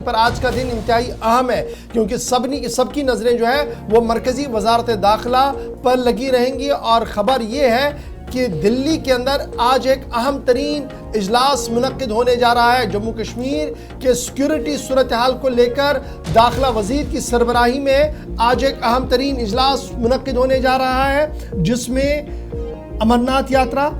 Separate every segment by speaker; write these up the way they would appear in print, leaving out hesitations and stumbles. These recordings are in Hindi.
Speaker 1: पर आज का दिन इंतहाई अहम है क्योंकि सबकी नज़रें जो है वो मरकज़ी वजारत दाखिला पर लगी रहेंगी। और ख़बर ये है कि दिल्ली के अंदर आज एक अहम तरीन इजलास मुनक्किद होने जा रहा है। जम्मू कश्मीर के सिक्योरिटी सूरत हाल को लेकर दाखिला वजीर की सरबराही में आज एक अहम तरीन इजलास मुनक्किद होने जा रहा है, जिसमें अमरनाथ यात्रा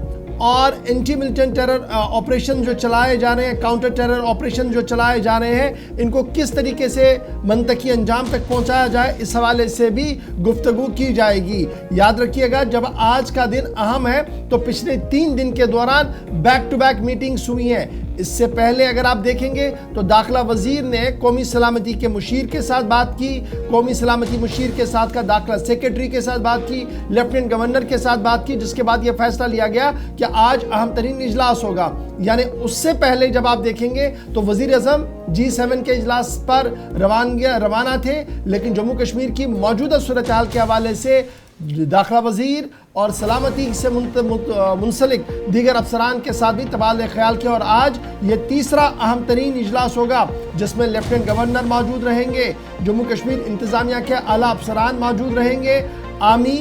Speaker 1: और एंटी मिलिटेंट टेरर ऑपरेशन जो चलाए जा रहे हैं, काउंटर टेरर ऑपरेशन जो चलाए जा रहे हैं, इनको किस तरीके से मंतकी अंजाम तक पहुंचाया जाए, इस हवाले से भी गुफ्तगू की जाएगी। याद रखिएगा, जब आज का दिन अहम है तो पिछले 3 दिन के दौरान बैक टू बैक मीटिंग्स हुई हैं। इससे पहले अगर आप देखेंगे तो दाखिला वजीर ने कौमी सलामती के मुशीर के साथ बात की, कौमी सलामती मुशीर के साथ का दाखिला सेक्रेटरी के साथ बात की, लेफ्टिनेंट गवर्नर के साथ बात की, जिसके बाद यह फैसला लिया गया कि आज अहम तरीन इजलास होगा। यानी उससे पहले जब आप देखेंगे तो वजीर आजम G7 के इजलास पर रवाना थे, लेकिन जम्मू कश्मीर की मौजूदा सूरत हाल के हवाले से दाखिला वजीर और सलामती से मुंसलिक दीगर अफसरान के साथ भी तबादले ख्याल किया। और आज ये तीसरा अहम तरीन इजलास होगा जिसमें लेफ्टिनेंट गवर्नर मौजूद रहेंगे, जम्मू कश्मीर इंतजामिया के आला अफसरान मौजूद रहेंगे, आर्मी,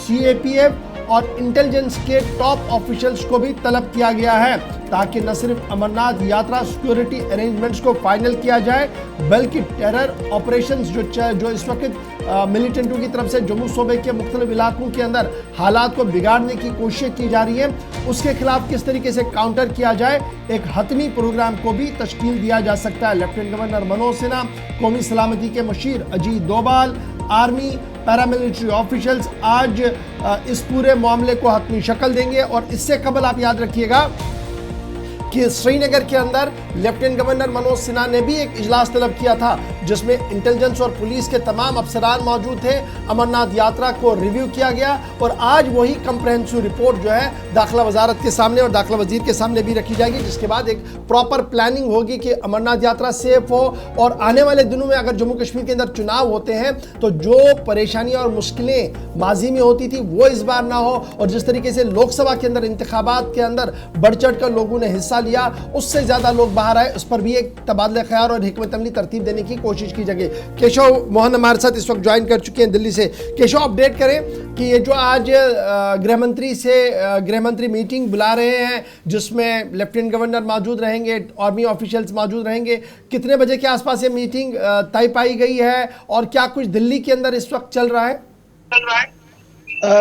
Speaker 1: CAPF और इंटेलिजेंस के टॉप ऑफिशियल्स को भी तलब किया गया है ताकि न सिर्फ अमरनाथ यात्रा सिक्योरिटी अरेंजमेंट्स को फाइनल किया जाए, बल्कि टेरर ऑपरेशंस जो इस वक्त मिलिटेंटों की तरफ से जम्मू सूबे के मुख्तलिफ इलाकों के अंदर हालात को बिगाड़ने की कोशिश की जा रही है, उसके खिलाफ किस तरीके से काउंटर किया जाए, एक हतमी प्रोग्राम को भी तश्कील दिया जा सकता है। लेफ्टिनेंट गवर्नर मनोज सिन्हा, कौमी सलामती के मुशीर Ajit Doval, army, paramilitary officials आज इस पूरे मामले को हतमी शक्ल देंगे। और इससे कबल आप याद रखिएगा कि श्रीनगर के अंदर लेफ्टिनेंट गवर्नर मनोज सिन्हा ने भी एक इजलास तलब किया था जिसमें इंटेलिजेंस और पुलिस के तमाम अफसरान मौजूद थे। अमरनाथ यात्रा को रिव्यू किया गया और आज वही कंप्रहेंसिव रिपोर्ट जो है दाखिला वजारत के सामने और दाखिला वजीर के सामने भी रखी जाएगी, जिसके बाद एक प्रॉपर प्लानिंग होगी कि अमरनाथ यात्रा सेफ हो और आने वाले दिनों में अगर जम्मू कश्मीर के अंदर चुनाव होते हैं तो जो परेशानियां और मुश्किलें माजी में होती थी वो इस बार ना हो। और जिस तरीके से लोकसभा के अंदर इंतखाबात के अंदर बढ़ चढ़ कर लोगों ने हिस्सा लिया, उससे ज्यादा लोग बाहर आए, उस पर भी एक तबादला ख्याल और हिकमत अमली तरतीब देने की कोशिश की जाएगी। केशव मोहन हमारे साथ इस वक्त ज्वाइन कर चुके हैं दिल्ली से। केशव, अपडेट करें कि ये जो आज गृहमंत्री मीटिंग बुला रहे हैं जिसमें लेफ्टिनेंट गवर्नर मौजूद रहेंगे, आर्मी ऑफिशियल्स मौजूद रहेंगे, कितने बजे के आसपास ये मीटिंग तय पाई गई है और क्या कुछ दिल्ली के अंदर इस वक्त चल रहा है?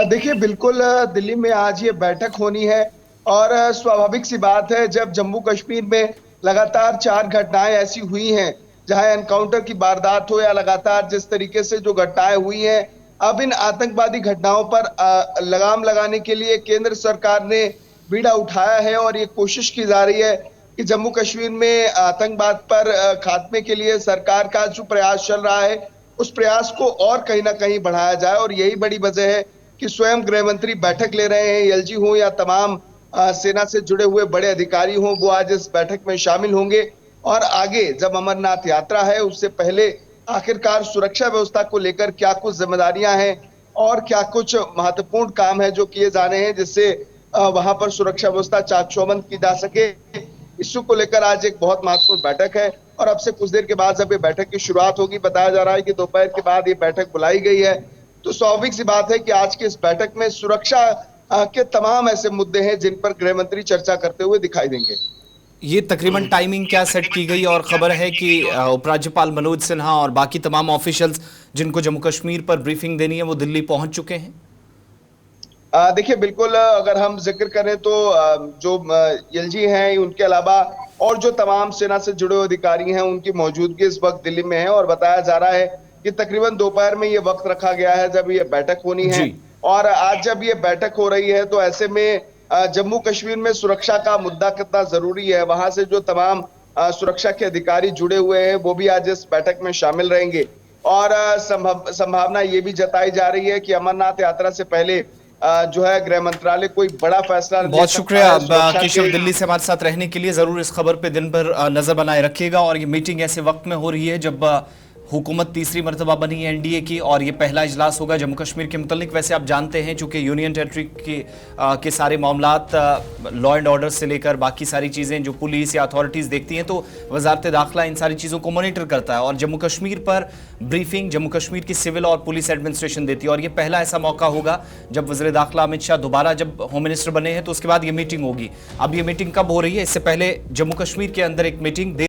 Speaker 2: देखिए, बिल्कुल दिल्ली में आज ये बैठक होनी है और स्वाभाविक सी बात है, जब जम्मू कश्मीर में लगातार 4 घटनाएं ऐसी हुई हैं जहां एनकाउंटर की वारदात हो या लगातार जिस तरीके से जो घटनाएं हुई हैं, अब इन आतंकवादी घटनाओं पर लगाम लगाने के लिए केंद्र सरकार ने बीड़ा उठाया है और ये कोशिश की जा रही है कि जम्मू कश्मीर में आतंकवाद पर खात्मे के लिए सरकार का जो प्रयास चल रहा है उस प्रयास को और कहीं ना कहीं बढ़ाया जाए। और यही बड़ी वजह है कि स्वयं गृह मंत्री बैठक ले रहे हैं। LG हो या तमाम सेना से जुड़े हुए बड़े अधिकारी हों, वो आज इस बैठक में शामिल होंगे। और आगे जब अमरनाथ यात्रा है उससे पहले आखिरकार सुरक्षा व्यवस्था को लेकर क्या कुछ जिम्मेदारियां हैं और क्या कुछ महत्वपूर्ण काम है जो किए जाने हैं जिससे वहां पर सुरक्षा व्यवस्था चाक चौबंद की जा सके, इश्यू को लेकर आज एक बहुत महत्वपूर्ण बैठक है। और अब से कुछ देर के बाद जब ये बैठक की शुरुआत होगी, बताया जा रहा है कि दोपहर के बाद ये बैठक बुलाई गई है, तो स्वाभाविक सी बात है कि आज की इस बैठक में सुरक्षा के तमाम ऐसे मुद्दे हैं जिन पर गृह मंत्री चर्चा करते हुए दिखाई देंगे।
Speaker 3: ये तकरीबन टाइमिंग क्या सेट की गई? और खबर है कि उपराज्यपाल मनोज सिन्हा और बाकी तमाम ऑफिशियल्स जिनको जम्मू कश्मीर पर ब्रीफिंग देनी है वो दिल्ली पहुंच चुके हैं।
Speaker 2: देखिए, बिल्कुल अगर हम जिक्र करें तो जो LG हैं उनके अलावा और जो तमाम सेना से जुड़े हुए अधिकारी हैं उनकी मौजूदगी इस वक्त दिल्ली में है। और बताया जा रहा है कि तकरीबन दोपहर में ये वक्त रखा गया है जब ये बैठक होनी है। और आज जब ये बैठक हो रही है तो ऐसे में जम्मू कश्मीर में सुरक्षा का मुद्दा कितना जरूरी है, वहां से जो तमाम सुरक्षा के अधिकारी जुड़े हुए हैं वो भी आज इस बैठक में शामिल रहेंगे। और संभावना ये भी जताई जा रही है कि अमरनाथ यात्रा से पहले जो है गृह मंत्रालय कोई बड़ा फैसला।
Speaker 3: बहुत शुक्रिया केशव, दिल्ली से हमारे साथ रहने के लिए। जरूर इस खबर पे दिन भर नजर बनाए रखिएगा और ये मीटिंग ऐसे वक्त में हो रही है जब हुकूमत तीसरी मरतबा बनी है एनडीए की और ये पहला इजलास होगा जम्मू कश्मीर के मुतल्लिक। वैसे आप जानते हैं चूंकि यूनियन टेरिटरी के सारे मामलात लॉ एंड ऑर्डर से लेकर बाकी सारी चीज़ें जो पुलिस या अथॉरिटीज़ देखती हैं, तो वजारत दाखिला इन सारी चीज़ों को मॉनिटर करता है और जम्मू कश्मीर पर ब्रीफिंग जम्मू कश्मीर की सिविल और पुलिस एडमिनिस्ट्रेशन देती है। और ये पहला ऐसा मौका होगा जब वज़ीर दाखिला अमित शाह दोबारा जब होम मिनिस्टर बने हैं तो उसके बाद ये मीटिंग होगी। अब ये मीटिंग कब हो रही है? इससे पहले जम्मू कश्मीर के अंदर एक मीटिंग